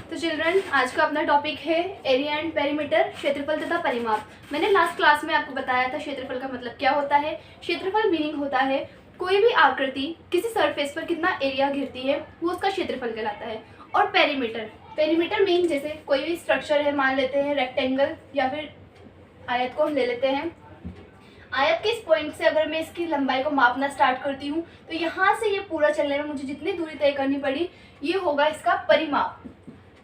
तो चिल्ड्रन, आज का अपना टॉपिक है एरिया एंड पेरीमीटर, क्षेत्रफल तथा परिमाप। मैंने लास्ट क्लास में आपको बताया था क्षेत्रफल का मतलब क्या होता है। क्षेत्रफल मीनिंग होता है कोई भी आकृति किसी सरफेस पर कितना एरिया घेरती है वो उसका क्षेत्रफल कहलाता है। और पेरीमीटर मीन जैसे कोई भी स्ट्रक्चर है, मान लेते हैं रेक्टेंगल या फिर आयत को हम ले लेते हैं। आयत के इस पॉइंट से अगर मैं इसकी लंबाई को मापना स्टार्ट करती हूँ तो यहाँ से ये पूरा चलने में मुझे जितनी दूरी तय करनी पड़ी ये होगा इसका परिमाप।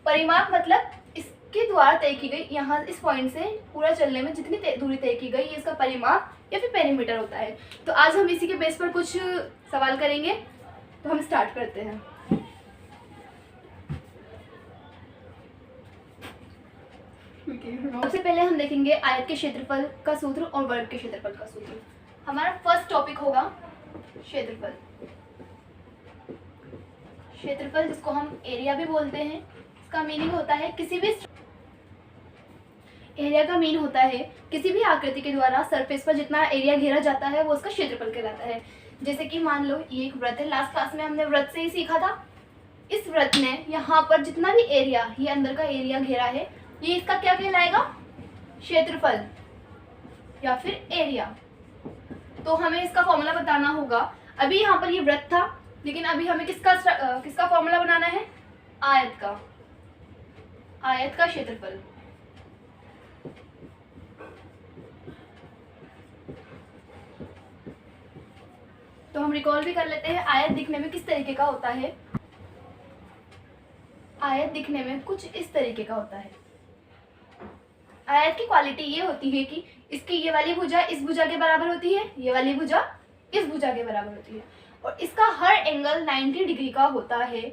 परिमाप मतलब इसके द्वारा तय की गई, यहाँ इस पॉइंट से पूरा चलने में जितनी दूरी तय की गई ये इसका परिमाप या फिर पेरीमीटर होता है। तो आज हम इसी के बेस पर कुछ सवाल करेंगे, तो हम स्टार्ट करते हैं। सबसे पहले हम देखेंगे आयत के क्षेत्रफल का सूत्र और वर्ग के क्षेत्रफल का सूत्र। हमारा फर्स्ट टॉपिक होगा क्षेत्रफल। क्षेत्रफल जिसको हम एरिया भी बोलते हैं, इसका मीनिंग होता है एरिया का मीन होता है किसी भी आकृति के द्वारा सरफेस पर जितना एरिया घेरा जाता है वो उसका क्षेत्रफल कहलाता है। जैसे कि मान लो ये एक वृत्त है, लास्ट क्लास में हमने वृत्त से ही सीखा था। इस वृत्त ने यहाँ पर जितना भी एरिया, ये अंदर का एरिया घेरा है, ये इसका क्या कहलाएगा? क्षेत्रफल या फिर एरिया। तो हमें इसका फॉर्मूला बताना होगा। अभी यहाँ पर ये वृत्त था, लेकिन अभी हमें किसका फॉर्मूला बनाना है? आयत का क्षेत्रफल। तो हम रिकॉल भी कर लेते हैं आयत दिखने में किस तरीके का होता है। आयत दिखने में कुछ इस तरीके का होता है। आयत की क्वालिटी ये होती है कि इसकी ये वाली भुजा इस भुजा के बराबर होती है, ये वाली भुजा इस भुजा के बराबर होती है, और इसका हर एंगल 90 डिग्री का होता है।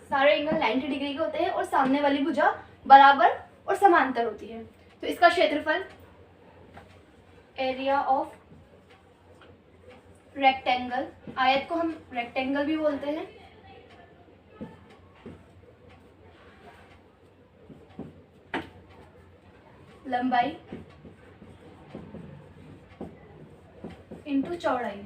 सारे एंगल 90 डिग्री के होते हैं और सामने वाली भुजा बराबर और समांतर होती है। तो इसका क्षेत्रफल, एरिया ऑफ रेक्टेंगल, आयत को हम रेक्टेंगल भी बोलते हैं, लंबाई इंटू चौड़ाई।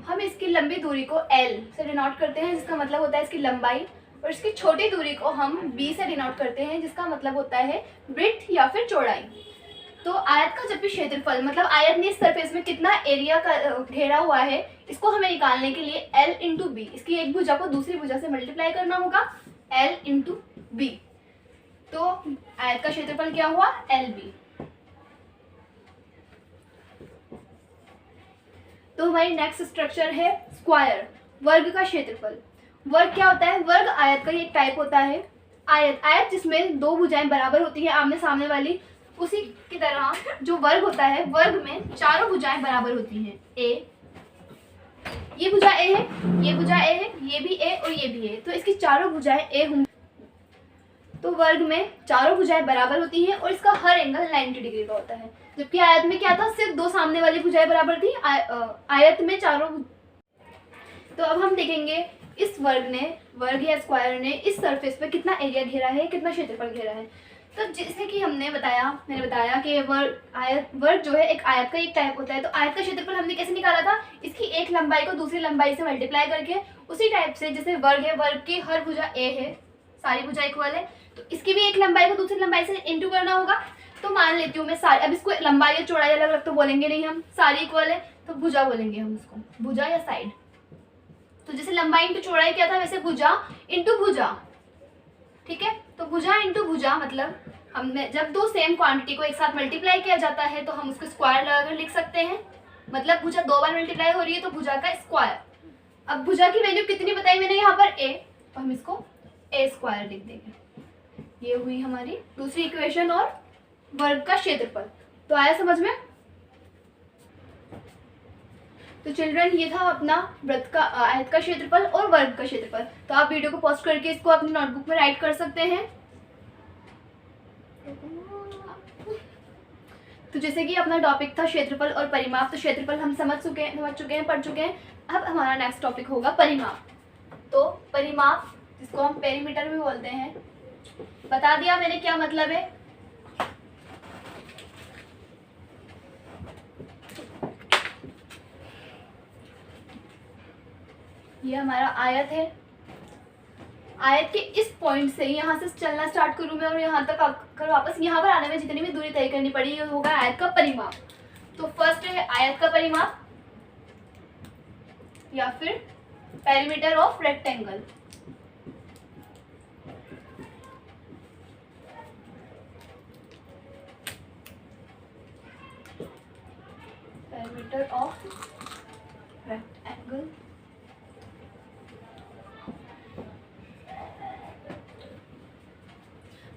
हम इसकी लंबी दूरी को L से डिनोट करते हैं, जिसका मतलब होता है इसकी लंबाई, और इसकी छोटी दूरी को हम B से डिनोट करते हैं, जिसका मतलब होता है ब्रेड्थ या फिर चौड़ाई। तो आयत का जब भी क्षेत्रफल, मतलब आयत ने इस सरफेस में कितना एरिया का घेरा हुआ है, इसको हमें निकालने के लिए L इंटू बी, इसकी एक भुजा को दूसरी भुजा से मल्टीप्लाई करना होगा, L इंटू बी। तो आयत का क्षेत्रफल क्या हुआ? LB। तो हमारी नेक्स्ट स्ट्रक्चर है स्क्वायर, वर्ग का क्षेत्रफल। वर्ग क्या होता है? वर्ग आयत का एक टाइप होता है। आयत जिसमें दो भुजाएं बराबर होती है आमने सामने वाली, उसी की तरह जो वर्ग होता है, वर्ग में चारों भुजाएं बराबर होती हैं। ये भुजा ए है, ये भुजा ए है, ये भी ए और ये भी ए, तो इसकी चारों भुजाएं ए होंगी। तो वर्ग में चारों भुजाएं बराबर होती हैं और इसका हर एंगल 90 डिग्री का होता है। जबकि आयत में क्या था? सिर्फ दो सामने वाली भुजाएं बराबर थी, आयत में चारों। तो अब हम देखेंगे इस वर्ग या स्क्वायर ने इस सरफेस पे कितना एरिया घेरा है, कितना क्षेत्रफल घेरा है। तो जैसे कि मैंने बताया कि वर्ग जो है एक आयत का एक टाइप होता है। तो आयत का क्षेत्रफल हमने कैसे निकाला था? इसकी एक लंबाई को दूसरी लंबाई से मल्टीप्लाई करके। उसी टाइप से जैसे वर्ग है, वर्ग की हर भुजा ए है, सारी भुजा इक्वल है, तो इसकी भी एक लंबाई को दूसरी लंबाई से इंटू करना होगा। तो मान लेती हूँ मैं सारी, अब इसको लंबाई या चौड़ाई अलग अलग तो बोलेंगे नहीं हम, सारी इक्वल है तो भुजा बोलेंगे हम इसको, भुजा या साइड। तो जैसे लंबाई इंटू चौड़ाई क्या था, वैसे भुजा इंटू भुजा। ठीक है, तो भुजा इंटू भुजा मतलब हमने जब दो सेम क्वांटिटी को एक साथ मल्टीप्लाई किया जाता है तो हम उसको स्क्वायर लगाकर लिख सकते हैं। मतलब भुजा दो बार मल्टीप्लाई हो रही है तो भुजा का स्क्वायर। अब भुजा की वैल्यू कितनी बताई मैंने यहाँ पर? a, तो हम इसको a स्क्वायर लिख देंगे। ये हुई हमारी दूसरी इक्वेशन और वर्ग का क्षेत्रफल। तो आया समझ में? तो चिल्ड्रन, ये था अपना वृत्त का, आयत का क्षेत्रफल और वर्ग का क्षेत्रफल। तो आप वीडियो को पॉज करके इसको अपनी नोटबुक में राइट कर सकते हैं। तो जैसे कि अपना टॉपिक था क्षेत्रफल और परिमाप, तो क्षेत्रफल हम समझ चुके हैं, पढ़ चुके हैं। अब हमारा नेक्स्ट टॉपिक होगा परिमाप। तो परिमाप, जिसको हम पेरीमीटर भी बोलते हैं, बता दिया मैंने क्या मतलब है। ये हमारा आयत है। आयत के इस पॉइंट से यहाँ से चलना स्टार्ट करूँ मैं और यहाँ तक आकर वापस यहाँ पर आने में जितनी भी दूरी तय करनी पड़ी ये होगा आयत का परिमाप। तो फर्स्ट है आयत का परिमाप या फिर perimeter of rectangle. Perimeter of rectangle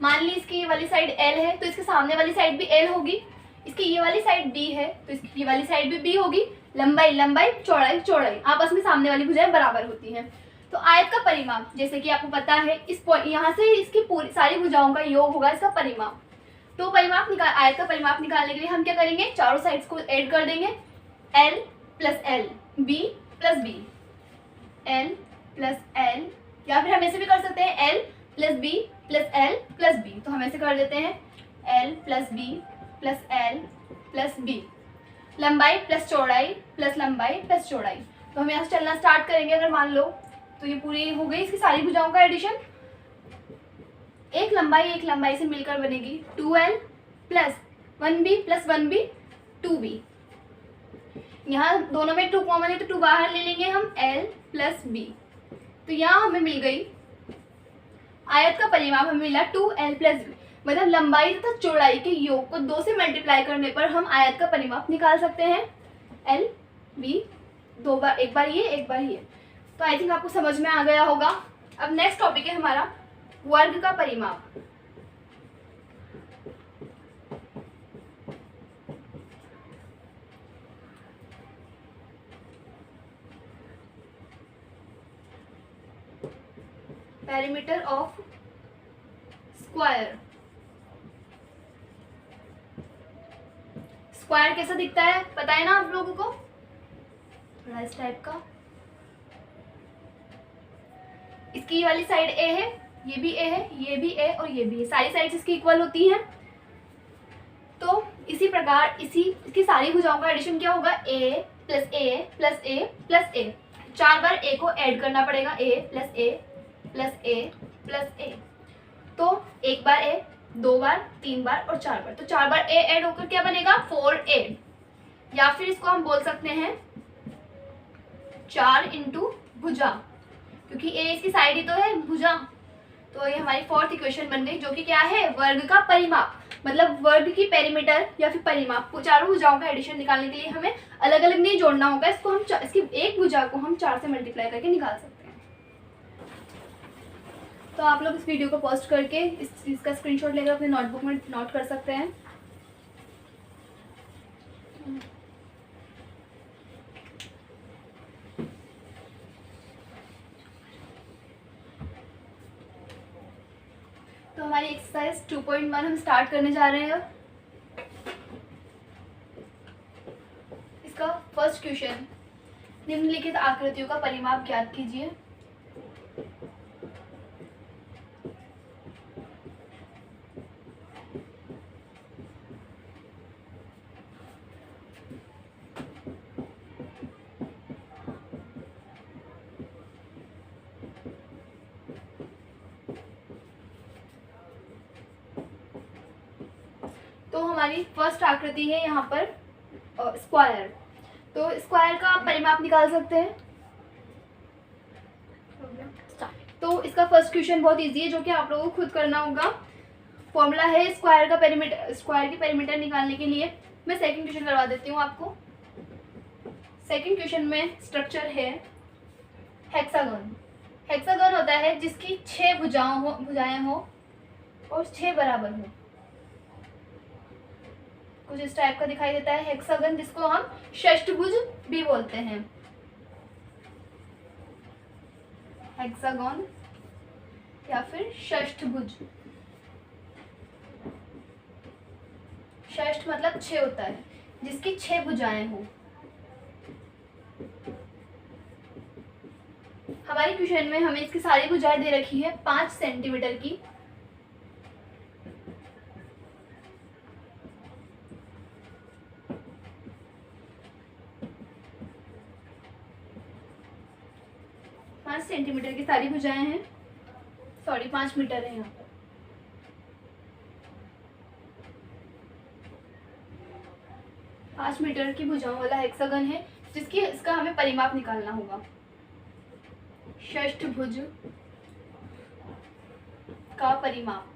मान ली इसकी ये वाली साइड L है तो इसके सामने वाली साइड भी L होगी, इसकी ये वाली साइड B है तो इसकी ये वाली साइड भी B होगी। लंबाई लंबाई चौड़ाई चौड़ाई आपस में सामने वाली भुजाएं बराबर होती हैं। तो आयत का परिमाप जैसे कि आपको पता है इस यहाँ से इसकी पूरी सारी भुजाओं का योग होगा इसका परिमाप। तो आयत का परिमाप निकालने के लिए हम क्या करेंगे, चारों साइड्स को ऐड कर देंगे। L plus L, B plus B, L plus L, या फिर हम ऐसे भी कर सकते हैं L plus B plus L plus B। तो हम ऐसे कर देते हैं L plus B plus L plus B, लंबाई प्लस चौड़ाई प्लस लंबाई प्लस चौड़ाई। तो हम यहाँ से चलना स्टार्ट करेंगे अगर मान लो तो ये पूरी हो गई इसकी सारी भुजाओं का एडिशन। एक लंबाई से मिलकर बनेगी 2L plus 1B plus 1B 2B। यहाँ दोनों में 2 कॉमन है तो 2 बाहर ले लेंगे हम L प्लस B। तो यहाँ हमें मिल गई आयत का परिमाप हमें मिला 2L प्लस B। मतलब लंबाई तथा चौड़ाई के योग को 2 से मल्टीप्लाई करने पर हम आयत का परिमाप निकाल सकते हैं L B, दो बार, एक बार ये एक बार ये। तो आई थिंक आपको समझ में आ गया होगा। अब नेक्स्ट टॉपिक है हमारा वर्ग का परिमाप। Perimeter of square. स्क्वायर कैसा दिखता है पता है ना आप लोगों को, थोड़ा इस टाइप का। इसकी ये वाली साइड A है, ये भी A है, ये भी A और ये भी है, सारी साइड्स इसकी इक्वल होती हैं। तो इसी प्रकार इसकी सारी भुजाओं का एडिशन क्या होगा, A plus A plus A plus A। 4 bar A को ऐड करना पड़ेगा, A plus A plus A plus A। तो एक बार A, 2 बार, 3 बार और 4 बार। तो 4 बार A ऐड होकर क्या बनेगा 4A, या फिर इसको हम बोल सकते हैं 4 इंटू भुजा, क्योंकि A इसकी साइड ही तो है भुजा। तो ये हमारी 4th इक्वेशन बन गई, जो कि क्या है वर्ग का परिमाप। मतलब वर्ग की पेरीमीटर या फिर परिमाप, चारों भुजाओं का एडिशन निकालने के लिए हमें अलग अलग नहीं जोड़ना होगा, इसको हम इसकी एक भुजा को हम 4 से मल्टीप्लाई करके निकाल सकते हैं। तो आप लोग इस वीडियो को पोस्ट करके इस चीज़ का स्क्रीनशॉट लेकर अपने नोटबुक में नोट कर सकते हैं। तो हमारी एक्सरसाइज 2.1 हम स्टार्ट करने जा रहे हैं। इसका फर्स्ट क्वेश्चन, निम्नलिखित आकृतियों का परिमाप ज्ञात कीजिए। तो हमारी फर्स्ट आकृति है यहाँ पर स्क्वायर। तो स्क्वायर का आप परिमाप निकाल सकते हैं। तो इसका फर्स्ट क्वेश्चन बहुत इजी है, जो कि आप लोगों को खुद करना होगा। फॉर्मूला है स्क्वायर का पेरीमीटर, स्क्वायर की पेरीमीटर निकालने के लिए। मैं सेकंड क्वेश्चन करवा देती हूँ आपको। सेकंड क्वेश्चन में स्ट्रक्चर है हेक्सागन। हेक्सागन होता है जिसकी 6 भुजाएं हो और 6 बराबर हो। कुछ इस टाइप का दिखाई देता है हेक्सागन, जिसको हम षष्ठभुज भी बोलते हैं। हेक्सागन या फिर षष्ठभुज। षष्ठ मतलब 6 होता है, जिसकी 6 भुजाएं हो। हमारे क्वेश्चन में हमें इसकी सारी भुजाएं दे रखी है 5 सेंटीमीटर की। सेंटीमीटर की सारी भुजाएं हैं, सॉरी 5 मीटर है यहाँ पर। पाँच मीटर की भुजाओं वाला हेक्सागन है, इसका हमें परिमाप निकालना होगा। षष्ठभुज का परिमाप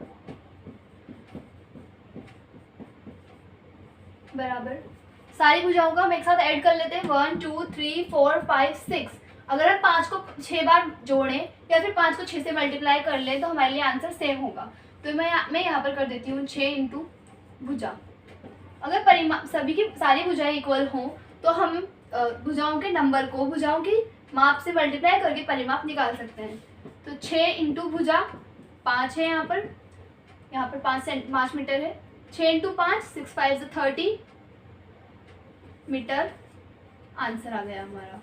बराबर, सारी भुजाओं का हम एक साथ ऐड कर लेते हैं, 1 2 3 4 5 6। अगर हम 5 को 6 बार जोड़ें या फिर 5 को 6 से मल्टीप्लाई कर लें तो हमारे लिए आंसर सेम होगा। तो मैं यहाँ पर कर देती हूँ 6 इंटू भुजा। अगर परिमाप सभी की सारी भुजाएं इक्वल हों तो हम भुजाओं के नंबर को भुजाओं की माप से मल्टीप्लाई करके परिमाप निकाल सकते हैं। तो 6 इंटू भुजा 5 है, यहाँ पर 5 मीटर है। 6 इंटू 5 6 5 30 मीटर आंसर आ गया हमारा।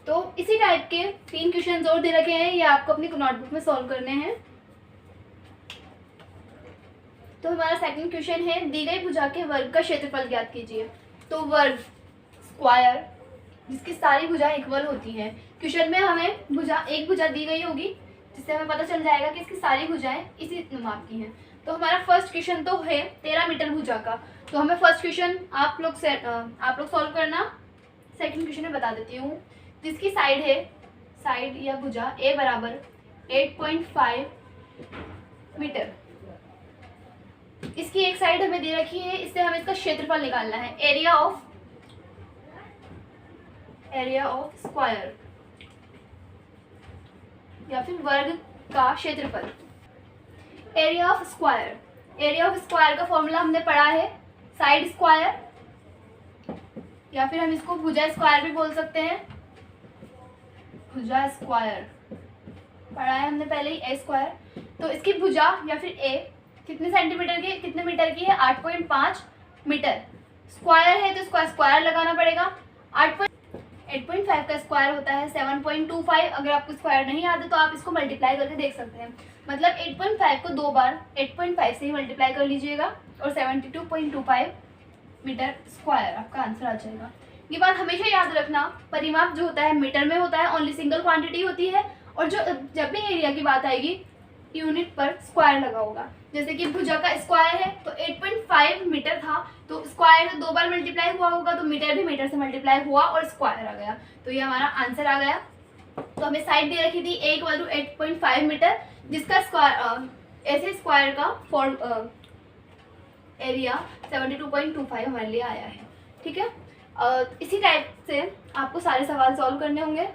तो इसी टाइप के 3 क्वेश्चन और दे रखे हैं, ये आपको अपनी नोटबुक में सॉल्व करने हैं। तो हमारा सेकंड क्वेश्चन है, दी गई भुजा के वर्ग का क्षेत्रफल ज्ञात कीजिए। तो वर्ग स्क्वायर जिसकी सारी भुजाएं इक्वल होती हैं, क्वेश्चन में हमें एक भुजा दी गई होगी जिससे हमें पता चल जाएगा कि इसकी सारी भुजाएं इसी माप की हैं। तो हमारा फर्स्ट क्वेश्चन तो है 13 मीटर भुजा का, तो हमें फर्स्ट क्वेश्चन आप लोग सॉल्व करना। सेकंड क्वेश्चन में बता देती हूँ, जिसकी साइड या भुजा ए बराबर 8.5 मीटर, इसकी एक साइड हमें दे रखी है, इससे हमें इसका क्षेत्रफल निकालना है। एरिया ऑफ स्क्वायर या फिर वर्ग का क्षेत्रफल। एरिया ऑफ स्क्वायर का फॉर्मूला हमने पढ़ा है, साइड स्क्वायर या फिर हम इसको भुजा स्क्वायर भी बोल सकते हैं। भुजा स्क्वायर पढ़ा है हमने पहले ही, ए स्क्वायर। तो इसकी भुजा या फिर ए कितने मीटर की है? 8.5 मीटर। स्क्वायर है तो इसका स्क्वायर लगाना पड़ेगा। 8.5 का स्क्वायर होता है 7.25। अगर आपको स्क्वायर नहीं आता तो आप इसको मल्टीप्लाई करके देख सकते हैं। मतलब 8.5 को 2 बार 8.5 से ही मल्टीप्लाई कर लीजिएगा और 72.25 मीटर स्क्वायर आपका आंसर आ जाएगा। ये बात हमेशा याद रखना, परिमाप जो होता है मीटर में होता है, ओनली सिंगल क्वांटिटी होती है। और जब भी एरिया की बात आएगी यूनिट पर स्क्वायर लगा होगा। जैसे कि भुजा का स्क्वायर है तो 8.5 मीटर था, तो स्क्वायर 2 बार मल्टीप्लाई हुआ होगा तो मीटर भी मीटर से मल्टीप्लाई हुआ और स्क्वायर आ गया। तो ये हमारा आंसर आ गया। तो हमें साइड दे रखी थी a = 8.5 मीटर, जिसका स्क्वायर ऐसे स्क्वायर का एरिया 72.25 हमारे लिए आया है। ठीक है, इसी टाइप से आपको सारे सवाल सॉल्व करने होंगे।